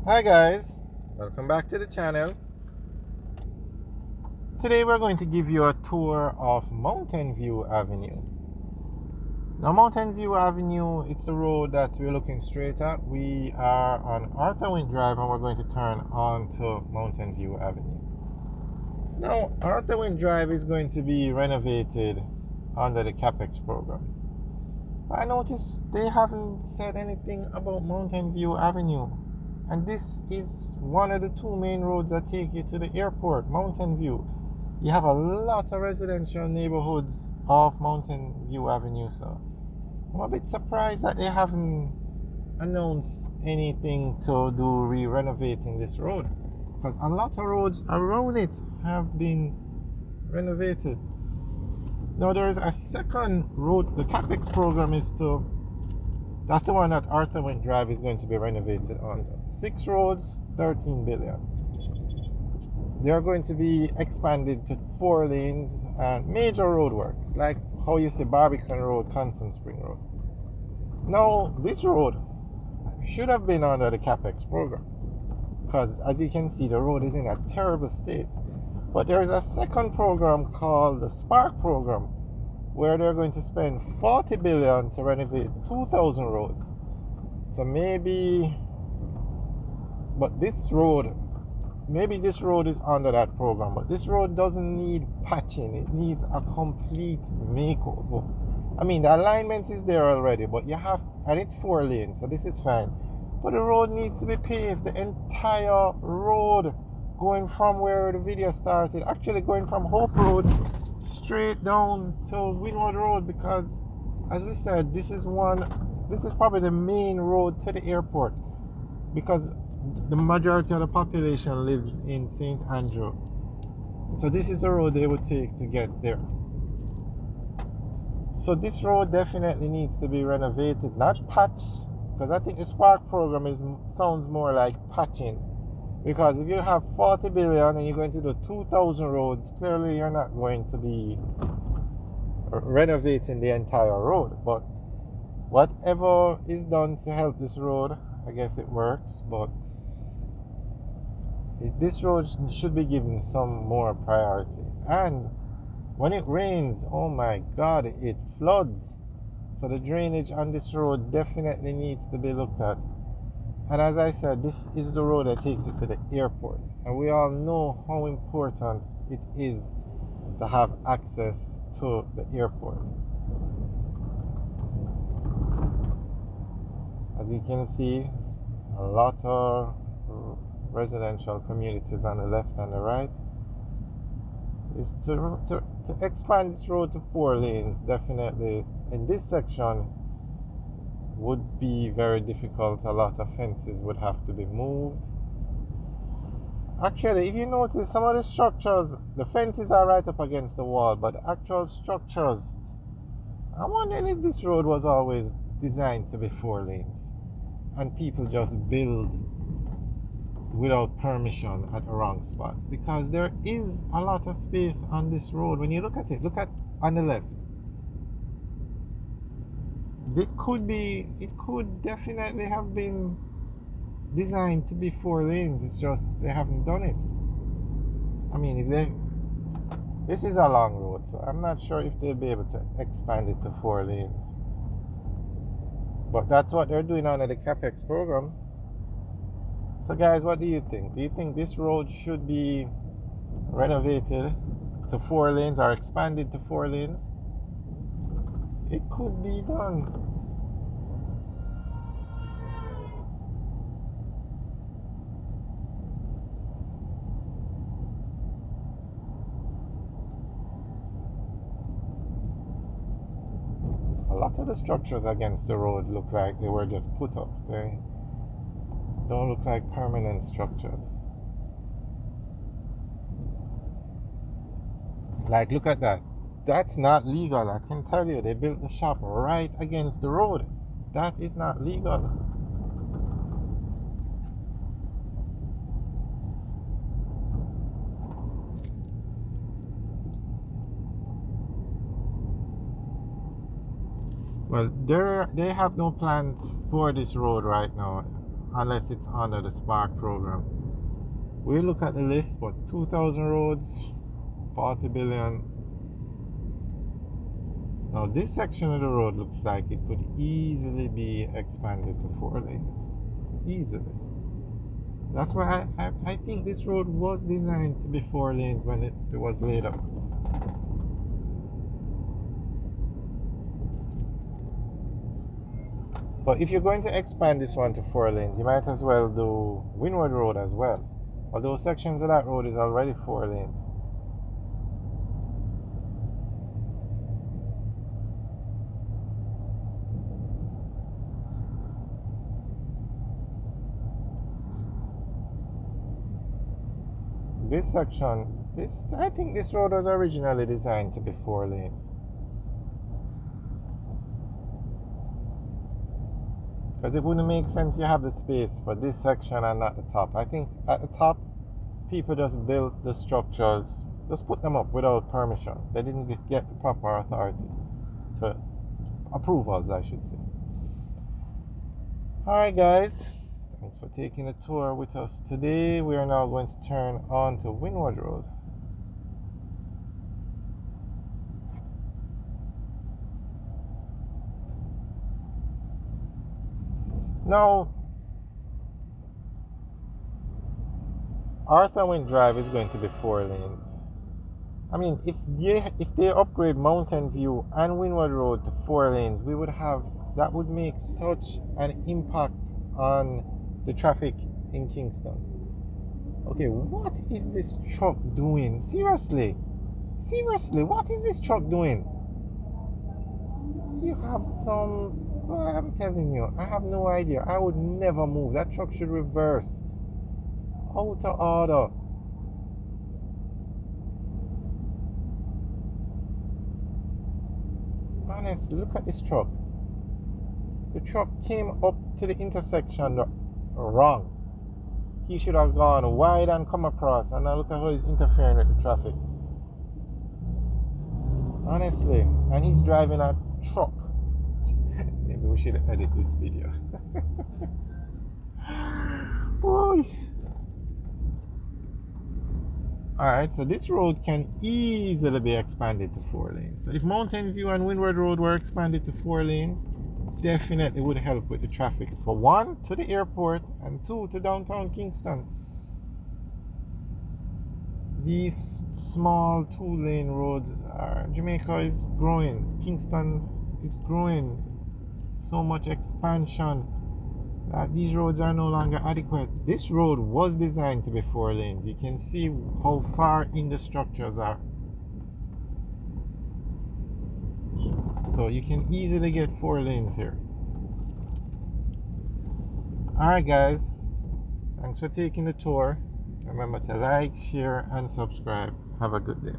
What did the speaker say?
Hi guys, welcome back to the channel. Today we're going to give you a tour of Mountain View Avenue. Now Mountain View Avenue, it's the road that we're looking straight at. We are on Arthur Wint Drive and we're going to turn onto Mountain View Avenue. Now Arthur Wint Drive is going to be renovated under the Capex Program. I noticed they haven't said anything about Mountain View Avenue. And this is one of the two main roads that take you to the airport, Mountain View. You have a lot of residential neighborhoods off Mountain View Avenue, so I'm a bit surprised that they haven't announced anything to do re-renovating this road, because a lot of roads around it have been renovated. Now there's a second road. The Capex program that's the one that Arthur Wint Drive is going to be renovated on. 6 roads, 13 billion. They are going to be expanded to 4 lanes and major roadworks, like how you see Barbican Road, Constant Spring Road. Now, this road should have been under the Capex program, because as you can see, the road is in a terrible state. But there is a second program called the Spark program, where they're going to spend 40 billion to renovate 2,000 roads. So maybe this road is under that program, but this road doesn't need patching. It needs a complete makeover. I mean, the alignment is there already, but and it's 4 lanes, so this is fine. But the road needs to be paved, the entire road, going from where the video started, actually going from Hope Road straight down to Winwood Road, because as we said, this is probably the main road to the airport, because the majority of the population lives in St. Andrew. So this is the road they would take to get there. So this road definitely needs to be renovated, not patched, because I think the Spark program sounds more like patching. Because if you have 40 billion and you're going to do 2,000 roads, clearly you're not going to be renovating the entire road. But whatever is done to help this road, I guess it works. But this road should be given some more priority. And when it rains, oh my God, it floods. So the drainage on this road definitely needs to be looked at. And as I said, this is the road that takes you to the airport. And we all know how important it is to have access to the airport. As you can see, a lot of residential communities on the left and the right. Is to expand this road to 4 lanes, definitely in this section would be very difficult. A lot of fences would have to be moved. Actually, if you notice, some of the structures, the fences are right up against the wall, but the actual structures, I'm wondering if this road was always designed to be 4 lanes and people just build without permission at the wrong spot, because there is a lot of space on this road. When you look at on the left, it could definitely have been designed to be 4 lanes. It's just they haven't done it. I mean, this is a long road, so I'm not sure if they'll be able to expand it to 4 lanes. But that's what they're doing under the Capex program. So guys, what do you think? Do you think this road should be renovated to 4 lanes or expanded to 4 lanes? It could be done. A lot of the structures against the road look like they were just put up. They don't look like permanent structures. Like, look at that. That's not legal. I can tell you, they built the shop right against the road. That is not legal. Well, they have no plans for this road right now. unless it's under the Spark program. We look at the list, but 2,000 roads, 40 billion. Now this section of the road looks like it could easily be expanded to 4 lanes. Easily. That's why I think this road was designed to be 4 lanes when it was laid out. But if you're going to expand this one to 4 lanes, you might as well do Windward Road as well. Although sections of that road is already 4 lanes. This section, I think this road was originally designed to be 4 lanes. Because it wouldn't make sense you have the space for this section and not the top. I think at the top, people just built the structures, just put them up without permission. They didn't get the proper authority. So, approvals, I should say. Alright guys, thanks for taking a tour with us today. We are now going to turn on to Windward Road. Now, Arthur Wynne Drive is going to be 4 lanes. I mean, if they upgrade Mountain View and Windward Road to 4 lanes, that would make such an impact on the traffic in Kingston. Okay, what is this truck doing? Seriously, what is this truck doing? You have some... Well, I'm telling you, I have no idea. I would never move. That truck should reverse. Out of order. Honestly, look at this truck. The truck came up to the intersection wrong. He should have gone wide and come across. And now look at how he's interfering with the traffic. Honestly. And he's driving a truck. Maybe we should edit this video. Alright, so this road can easily be expanded to 4 lanes. So if Mountain View and Windward Road were expanded to 4 lanes, definitely would help with the traffic. For 1, to the airport, and 2, to downtown Kingston. These small 2-lane roads Jamaica is growing. Kingston is growing. So much expansion that these roads are no longer adequate. This road was designed to be 4 lanes. You can see how far in the structures are. So you can easily get 4 lanes here. Alright guys, thanks for taking the tour. Remember to like, share and subscribe. Have a good day.